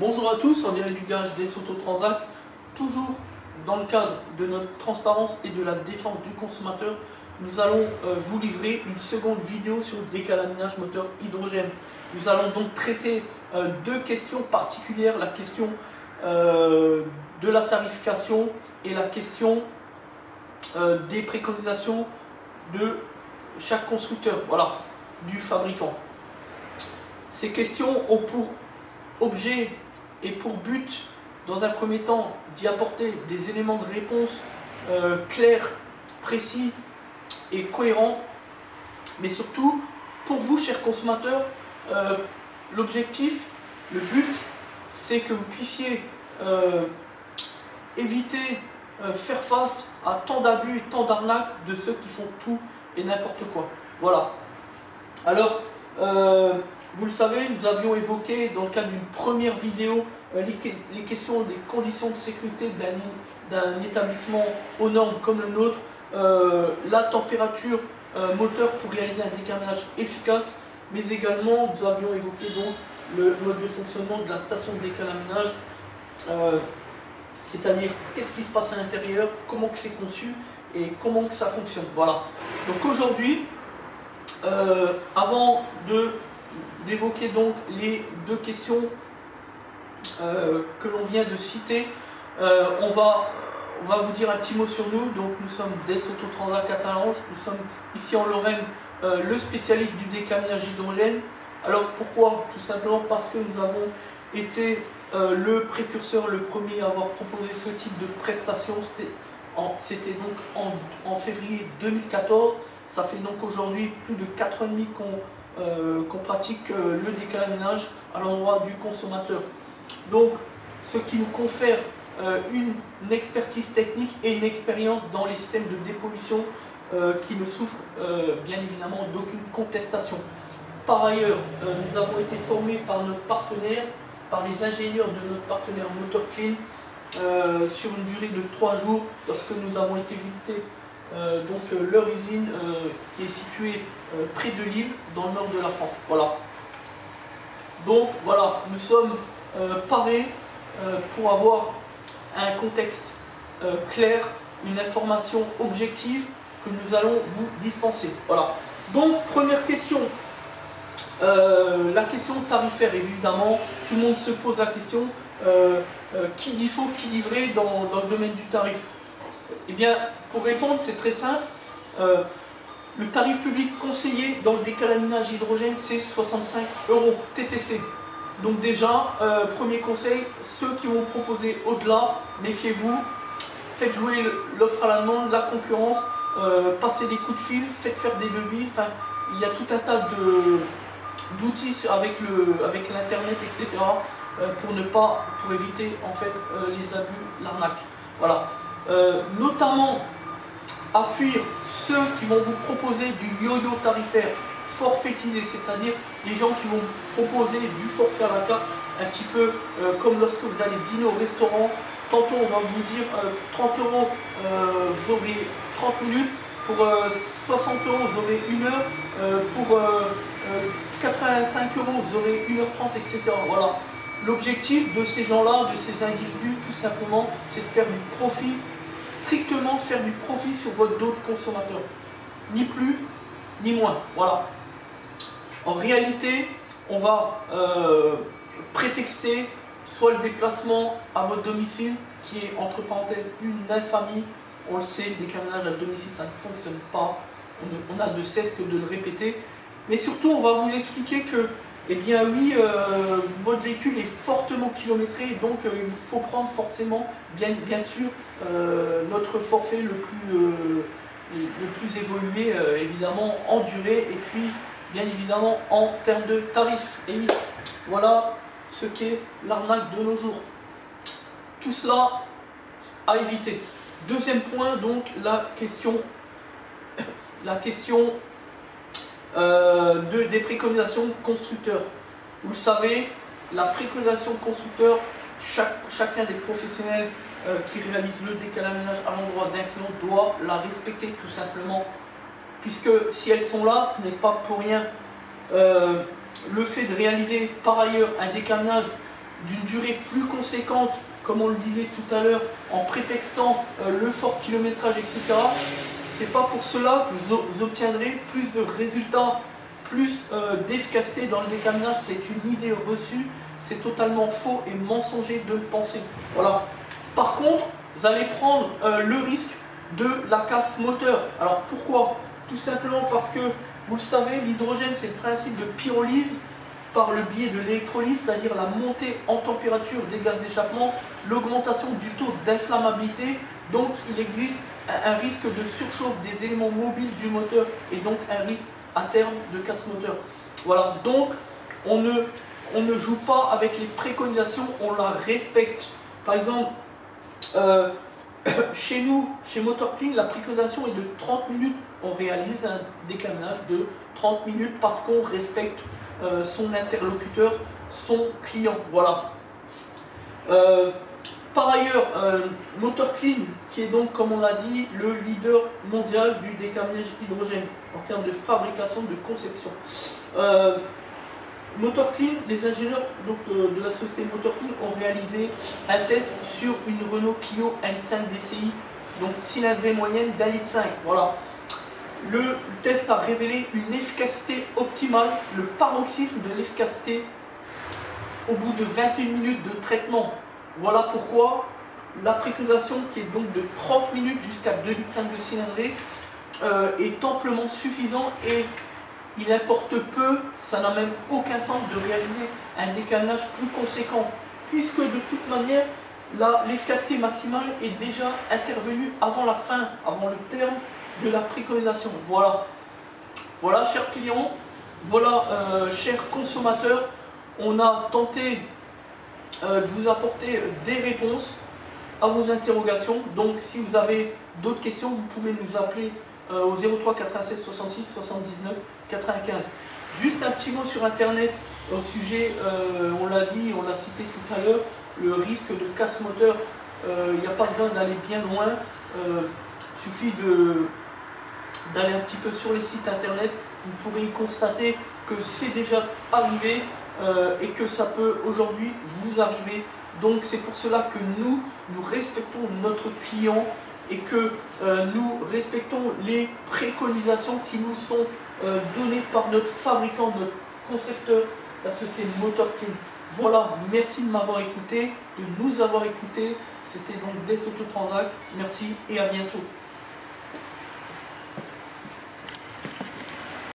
Bonjour à tous, en direct du garage des Autotransac, toujours dans le cadre de notre transparence et de la défense du consommateur, nous allons vous livrer une seconde vidéo sur le décalaminage moteur hydrogène. Nous allons donc traiter deux questions particulières, la question de la tarification et la question des préconisations de chaque constructeur, voilà, du fabricant. Ces questions ont pour objet et pour but, dans un premier temps, d'y apporter des éléments de réponse clairs, précis et cohérents, mais surtout, pour vous, chers consommateurs, l'objectif, le but, c'est que vous puissiez éviter, faire face à tant d'abus et tant d'arnaques de ceux qui font tout et n'importe quoi. Voilà. Alors, vous le savez, nous avions évoqué dans le cadre d'une première vidéo les questions des conditions de sécurité d'un établissement aux normes comme le nôtre, la température moteur pour réaliser un décalaminage efficace, mais également nous avions évoqué donc le mode de fonctionnement de la station de décalaminage, c'est-à-dire qu'est-ce qui se passe à l'intérieur, comment que c'est conçu et comment que ça fonctionne. Voilà. Donc aujourd'hui, avant d'évoquer donc les deux questions que l'on vient de citer, on va vous dire un petit mot sur nous. Donc nous sommes des Autotransac à Talange, nous sommes ici en Lorraine le spécialiste du décalaminage hydrogène. Alors pourquoi? Tout simplement parce que nous avons été le précurseur, le premier à avoir proposé ce type de prestation. C'était donc en février 2014. Ça fait donc aujourd'hui plus de 4 ans et demi qu'on pratique le décalaminage à l'endroit du consommateur. Donc, ce qui nous confère une expertise technique et une expérience dans les systèmes de dépollution qui ne souffrent bien évidemment d'aucune contestation. Par ailleurs, nous avons été formés par nos partenaires, par les ingénieurs de notre partenaire MotorClean sur une durée de 3 jours lorsque nous avons été visités donc leur usine qui est située près de Lille, dans le nord de la France. Voilà. Donc voilà, nous sommes parés pour avoir un contexte clair, une information objective que nous allons vous dispenser. Voilà. Donc première question, la question tarifaire, évidemment, tout le monde se pose la question, qui dit faux, qui dit vrai dans le domaine du tarif? Eh bien, pour répondre, c'est très simple. Le tarif public conseillé dans le décalaminage hydrogène, c'est 65 € TTC. Donc déjà, premier conseil, ceux qui vont proposer au-delà, méfiez-vous, faites jouer l'offre à la demande, la concurrence, passez des coups de fil, faites faire des devis. Enfin, il y a tout un tas d'outils avec l'internet, etc. pour éviter en fait les abus, l'arnaque. Voilà. Notamment à fuir ceux qui vont vous proposer du yo-yo tarifaire forfaitisé, c'est-à-dire les gens qui vont vous proposer du forfait à la carte, un petit peu comme lorsque vous allez dîner au restaurant. Tantôt on va vous dire pour 30 € vous aurez 30 minutes, pour 60 € vous aurez 1 heure, pour 85 € vous aurez 1h30, etc. Voilà. L'objectif de ces gens-là, de ces individus, tout simplement, c'est de faire du profit, strictement faire du profit sur votre dos de consommateur. Ni plus, ni moins. Voilà. En réalité, on va prétexter soit le déplacement à votre domicile, qui est entre parenthèses une infamie. On le sait, le décalaminage à domicile, ça ne fonctionne pas. On a de cesse que de le répéter. Mais surtout, on va vous expliquer que, eh bien oui, votre véhicule est fortement kilométré, donc il vous faut prendre forcément, bien sûr, notre forfait le plus évolué, évidemment, en durée, et puis, bien évidemment, en termes de tarifs. Et oui, voilà ce qu'est l'arnaque de nos jours. Tout cela à éviter. Deuxième point, donc, la question des préconisations constructeurs. Vous le savez, la préconisation constructeur, chacun des professionnels qui réalisent le décalaminage à l'endroit d'un client doit la respecter tout simplement. Puisque si elles sont là, ce n'est pas pour rien. Le fait de réaliser par ailleurs un décalaminage d'une durée plus conséquente, comme on le disait tout à l'heure, en prétextant le fort kilométrage, etc. C'est pas pour cela que vous obtiendrez plus de résultats, plus d'efficacité dans le décaminage. C'est une idée reçue, c'est totalement faux et mensonger de le penser. Voilà. Par contre, vous allez prendre le risque de la casse moteur. Alors pourquoi? Tout simplement parce que, vous le savez, l'hydrogène, c'est le principe de pyrolyse par le biais de l'électrolyse, c'est-à-dire la montée en température des gaz d'échappement, l'augmentation du taux d'inflammabilité. Donc il existe un risque de surchauffe des éléments mobiles du moteur et donc un risque à terme de casse moteur. Voilà, donc on ne joue pas avec les préconisations, on la respecte. Par exemple, chez nous, chez MotorKing, la préconisation est de 30 minutes. On réalise un décaminage de 30 minutes parce qu'on respecte son interlocuteur, son client. Voilà. Par ailleurs, MotorKing, qui est donc, comme on l'a dit, le leader mondial du décaminage hydrogène en termes de fabrication, de conception. MotorKing, les ingénieurs de la société MotorKing ont réalisé un test sur une Renault Clio 1,5 litre DCI, donc cylindrée moyenne d'1,5 litre. Voilà. Le test a révélé une efficacité optimale, le paroxysme de l'efficacité au bout de 21 minutes de traitement. Voilà pourquoi la préconisation, qui est donc de 30 minutes jusqu'à 2,5 litres de cylindrée, est amplement suffisant, et il importe peu, ça n'a même aucun sens de réaliser un décaminage plus conséquent, puisque de toute manière, l'efficacité maximale est déjà intervenue avant la fin, avant le terme de la préconisation. Voilà. Voilà, chers clients, voilà, chers consommateurs, on a tenté de vous apporter des réponses à vos interrogations. Donc si vous avez d'autres questions, vous pouvez nous appeler au 03 87 66 79 95. Juste un petit mot sur internet au sujet, on l'a dit, on l'a cité tout à l'heure, le risque de casse moteur. Il n'y a pas besoin d'aller bien loin, il suffit d'aller un petit peu sur les sites internet. Vous pourrez y constater que c'est déjà arrivé et que ça peut aujourd'hui vous arriver. Donc c'est pour cela que nous respectons notre client et que nous respectons les préconisations qui nous sont données par notre fabricant, notre concepteur, la société MotorKing. Voilà, merci de m'avoir écouté, de nous avoir écouté. C'était donc Des Autotransac. Merci et à bientôt.